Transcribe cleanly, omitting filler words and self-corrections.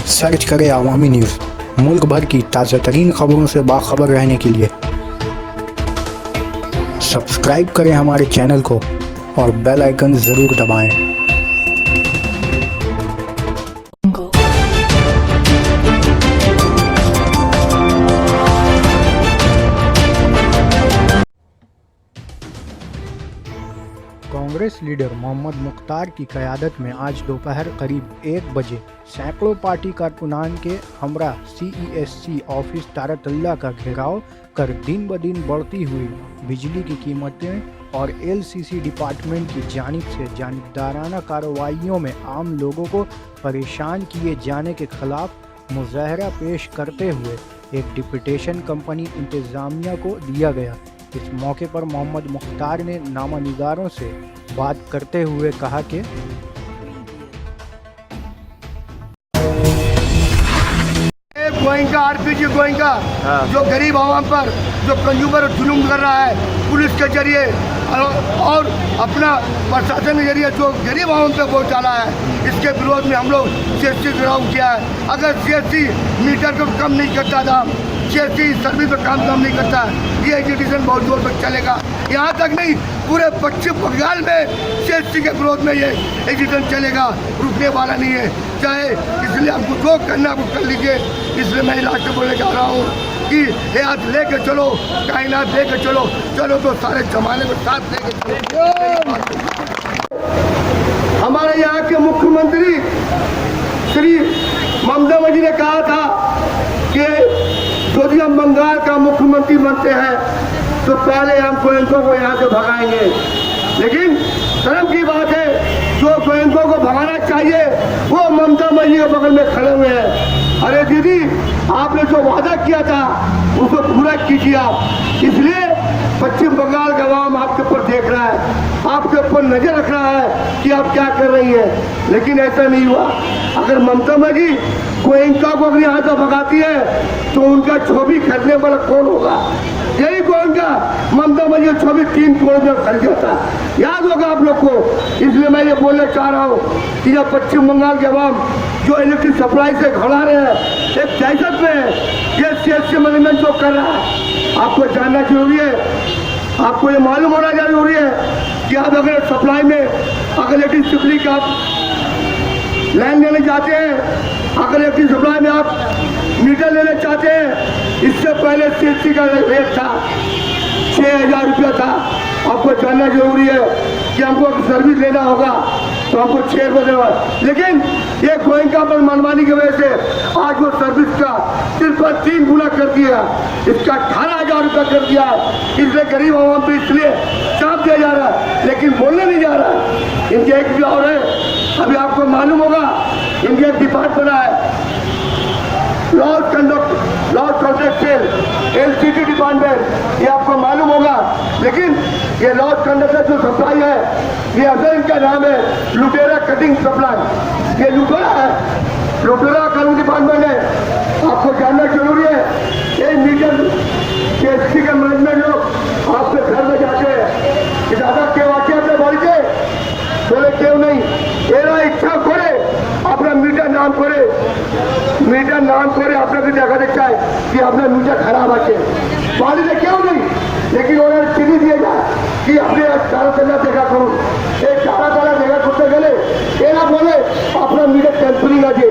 Search करें अवामी news. मुल्क भर की ताज़ा तरीन खबरों से बाखबर रहने के लिए सब्सक्राइब करें हमारे चैनल को और बेल आइकन ज़रूर दबाएं। कांग्रेस लीडर मोहम्मद मुख्तार की क़यादत में आज दोपहर करीब 1 बजे सैकड़ों पार्टी कारकुनान के हमरा CESC ऑफिस तारतल्ला का घेराव कर दिन ब दिन बढ़ती हुई बिजली की कीमतें और LCC डिपार्टमेंट की जानिब से जानिबदाराना कार्रवाइयों में आम लोगों को परेशान किए जाने के खिलाफ मुजाहरा पेश करते हुए एक डिप्यूटेशन कंपनी इंतज़ामिया को दिया गया। इस मौके पर मोहम्मद मुख्तार ने नामानिगारों से बात करते हुए कहा कि गोयनका RPG गोयनका जो गरीब आवाम पर जो कंज्यूमर जुल्म कर रहा है पुलिस के जरिए और अपना प्रशासन के जरिए जो गरीब आवाम पे बोझ डाला है, इसके विरोध में हम लोग CSC गिराव किया है। अगर CSC मीटर को कम नहीं करता था, CSC सर्विस पर काम नहीं करता, ये एजुकेशन बहुत जोर पर चलेगा। यहाँ तक नहीं, पूरे पश्चिम बंगाल में CSC के विरोध में ये एजुकेशन चलेगा, रुकने वाला नहीं है। चाहे इसलिए आपको जो करना आपको कर लीजिए। इसलिए मैं लास्ट में बोलने जा रहा हूँ कि ये हाथ लेके चलो, कायनात लेके चलो, चलो तो सारे जमाने को साथ लेके चलो। हमारे यहाँ के मुख्यमंत्री श्री ममता बनर्जी ने कहा था कि यदि हम बंगाल का मुख्यमंत्री बनते हैं तो पहले हम गोयनकों को यहाँ से भगाएंगे। लेकिन शर्म की बात है, जो गोयनकों को भगाना चाहिए वो ममता बनर्जी के बगल में खड़े हुए हैं। अरे दीदी, आपने जो वादा किया था उसको पूरा कीजिए आप। इसलिए पश्चिम बंगाल का आवाम आपके ऊपर देख रहा है, आपके ऊपर नजर रख रहा है कि आप क्या कर रही हैं। लेकिन ऐसा नहीं हुआ। अगर ममता बनर्जी गोयनका को अगर यहाँ से भगाती है तो उनका छवि खरीदने वाला कौन होगा? यही गोयनका ममता बनर्जी छवि 3 करोड़ में खरीद जाता, याद होगा आप लोग को। इसलिए मैं ये बोलना चाह रहा हूँ कि जब पश्चिम बंगाल के अवाम जो इलेक्ट्रिक सप्लाई से घबरा रहे हैं, एक दहशत में ये CSC मैनेजमेंट जो कर रहा है, आपको जानना जरूरी है। आपको ये मालूम होना जरूरी है कि आप अगर सप्लाई में अगर इलेक्ट्रिक सप्लाई का लाइन लेने चाहते हैं, अगर इलेक्ट्रिक सप्लाई में आप मीटर लेना चाहते हैं, इससे पहले CSC का रेट था 6,000 रुपया था। आपको जानना जरूरी है कि हमको सर्विस लेना होगा तो हमको 6 रुपये देना। लेकिन ये गोयनका पर मनमानी की वजह से आज वो सर्विस का सिर्फ 3 गुना कर दिया, इसका 18,000 रुपया कर दिया। इसलिए गरीब आवाम पे इसलिए चाप दिया जा रहा है, लेकिन बोलने नहीं जा रहा है। इनके एक भी और है, अभी आपको मालूम होगा, इनके एक डिपार्टमेंट बना है loss contract cell LCT department, ये आपको मालूम होगा। लेकिन ये लॉस कॉन्ट्रैक्ट जो सप्लाई है, ये असल इनका नाम है लुटेरा कटिंग सप्लाई। ये लुटेरा है, लुटेरा कटिंग डिपार्टमेंट है। आपको जानना जरूरी है। ये मीटर CSC का मैनेजमेंट लोग आपके घर में जाते हैं कि दादा क्यों आके अपने बाड़ी से बोले क्यों नहीं, एरा इच्छा करे अपना मीटर नाम करे अपने भी देखा देखता है कि अपना मीटर खराब आके बाड़ी से क्यों नहीं। लेकिन उन्होंने चिन्ह दिया जाए कि अपने तारा तला देखा करूँ, एक तारा तला देखा करते गले एरा बोले अपना मीटर टेम्परिंग আছে